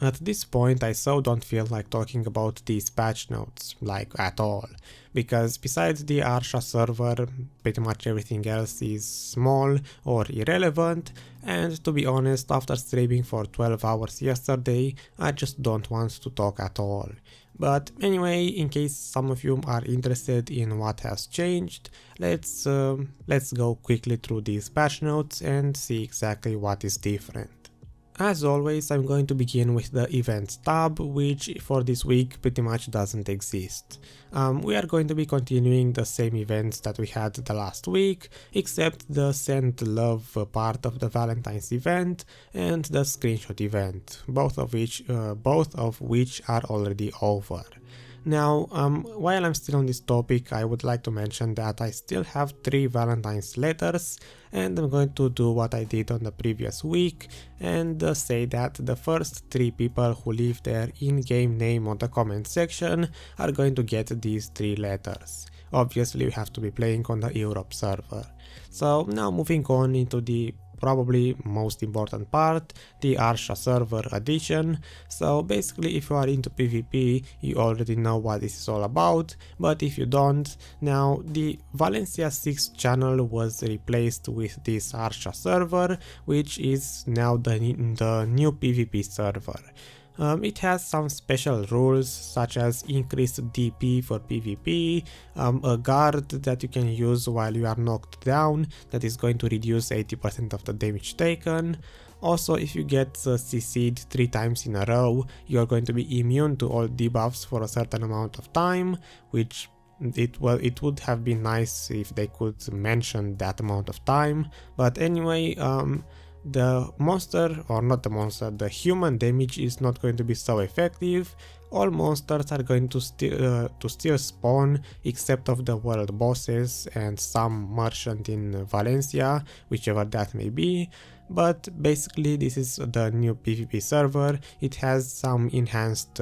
At this point I so don't feel like talking about these patch notes, like at all, because besides the Arsha server, pretty much everything else is small or irrelevant, and to be honest, after streaming for 12 hours yesterday, I just don't want to talk at all. But anyway, in case some of you are interested in what has changed, let's go quickly through these patch notes and see exactly what is different. As always, I'm going to begin with the events tab, which for this week pretty much doesn't exist. We are going to be continuing the same events that we had the last week, except the send love part of the Valentine's event and the screenshot event, both of which are already over. Now, while I'm still on this topic, I would like to mention that I still have 3 Valentine's letters, and I'm going to do what I did on the previous week and say that the first 3 people who leave their in-game name on the comment section are going to get these 3 letters. Obviously, we have to be playing on the Europe server. So now moving on into the probably most important part, the Arsha server edition. So basically, if you are into PvP, you already know what this is all about, but if you don't, now the Valencia 6 channel was replaced with this Arsha server, which is now the new PvP server. It has some special rules such as increased DP for PvP, a guard that you can use while you are knocked down that is going to reduce 80% of the damage taken. Also, if you get CC'd 3 times in a row, you are going to be immune to all debuffs for a certain amount of time, which it would have been nice if they could mention that amount of time, but anyway, the human damage is not going to be so effective. All monsters are going to still spawn except of the world bosses and some merchant in Valencia, whichever that may be. But basically this is the new PvP server. It has some enhanced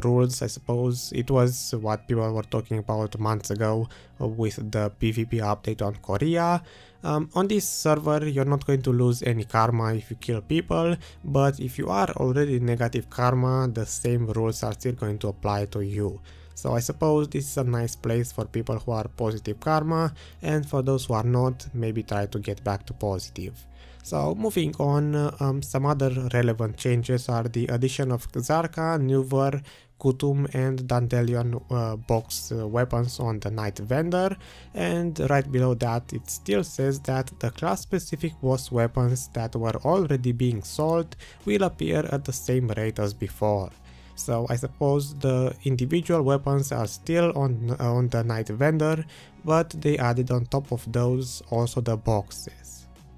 rules, I suppose. It was what people were talking about months ago with the PvP update on Korea. On this server you're not going to lose any karma if you kill people, but if you are already negative karma, the same rules are still going to apply to you. So I suppose this is a nice place for people who are positive karma, and for those who are not, maybe try to get back to positive. So moving on, some other relevant changes are the addition of Zarka, Nuver, Kutum and Dandelion box weapons on the Night Vendor, and right below that it still says that the class specific boss weapons that were already being sold will appear at the same rate as before. So I suppose the individual weapons are still on the Night Vendor, but they added on top of those also the boxes.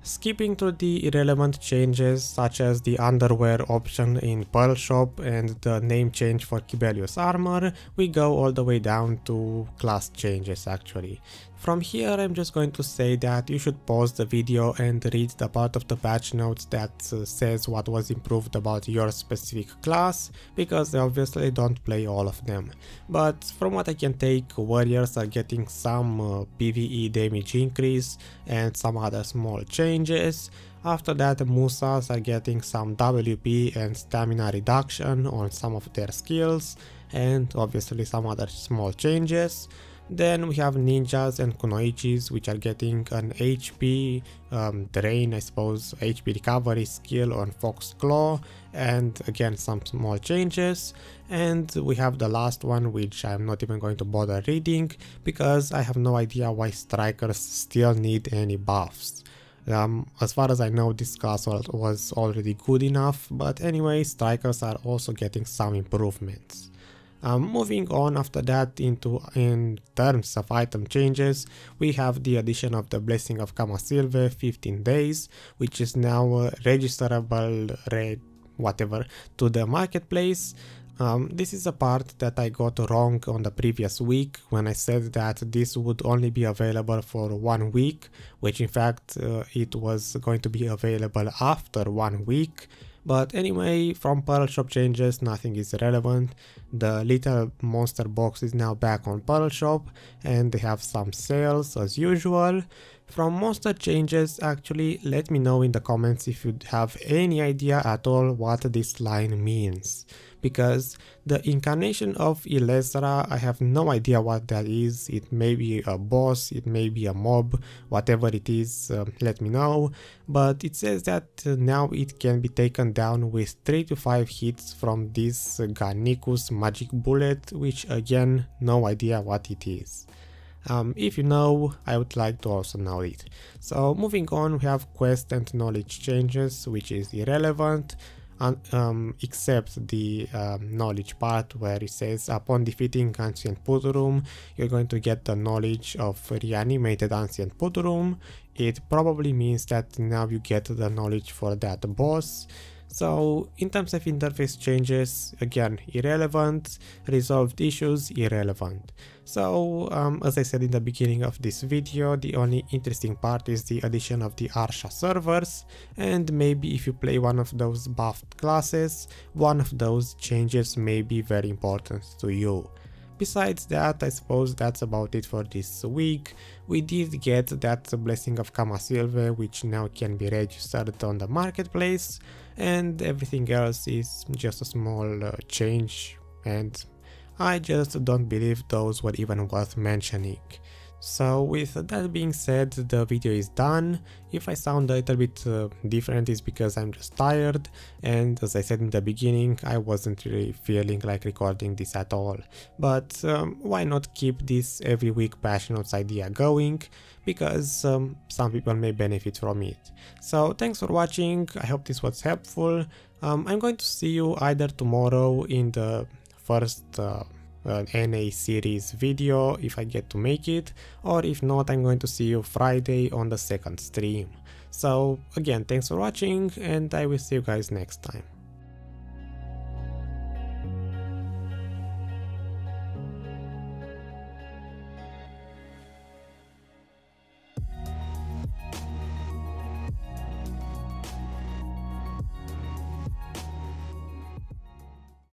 Skipping to the irrelevant changes such as the underwear option in Pearl Shop and the name change for Kibelius armor, we go all the way down to class changes actually. From here I'm just going to say that you should pause the video and read the part of the patch notes that says what was improved about your specific class, because I obviously don't play all of them. But from what I can take, warriors are getting some PvE damage increase and some other small changes. After that, Musas are getting some WP and stamina reduction on some of their skills, and obviously some other small changes. Then we have ninjas and kunoichis, which are getting an HP drain, I suppose, HP recovery skill on Fox Claw, and again some small changes. And we have the last one, which I'm not even going to bother reading because I have no idea why strikers still need any buffs. As far as I know, this class was already good enough, but anyway, strikers are also getting some improvements. Moving on after that in terms of item changes, we have the addition of the Blessing of Kamasilve 15 days, which is now registerable to the marketplace. This is a part that I got wrong on the previous week when I said that this would only be available for 1 week, which in fact it was going to be available after 1 week. But anyway, from Pearl Shop changes, nothing is relevant. The little monster box is now back on Pearl Shop and they have some sales as usual. From monster changes, actually, let me know in the comments if you have any idea at all what this line means. Because the incarnation of Ilesra, I have no idea what that is. It may be a boss, it may be a mob, whatever it is, let me know. But it says that now it can be taken down with 3 to 5 hits from this Garnicus magic bullet, which again, no idea what it is. If you know, I would like to also know it. So moving on, we have quest and knowledge changes, which is irrelevant, except the knowledge part where it says upon defeating Ancient Puturum, you're going to get the knowledge of reanimated Ancient Puturum. It probably means that now you get the knowledge for that boss. So in terms of interface changes, again, irrelevant, resolved issues, irrelevant. So as I said in the beginning of this video, the only interesting part is the addition of the Arsha servers, and maybe if you play one of those buffed classes, one of those changes may be very important to you. Besides that, I suppose that's about it for this week. We did get that Blessing of Kamasilve, which now can be registered on the marketplace, and everything else is just a small change, and I just don't believe those were even worth mentioning. So with that being said, the video is done. If I sound a little bit different, it's because I'm just tired, and as I said in the beginning, I wasn't really feeling like recording this at all. But why not keep this every week passionate idea going, because some people may benefit from it. So thanks for watching, I hope this was helpful. I'm going to see you either tomorrow in the first NA series video if I get to make it, or if not, I'm going to see you Friday on the second stream. So again, thanks for watching, and I will see you guys next time.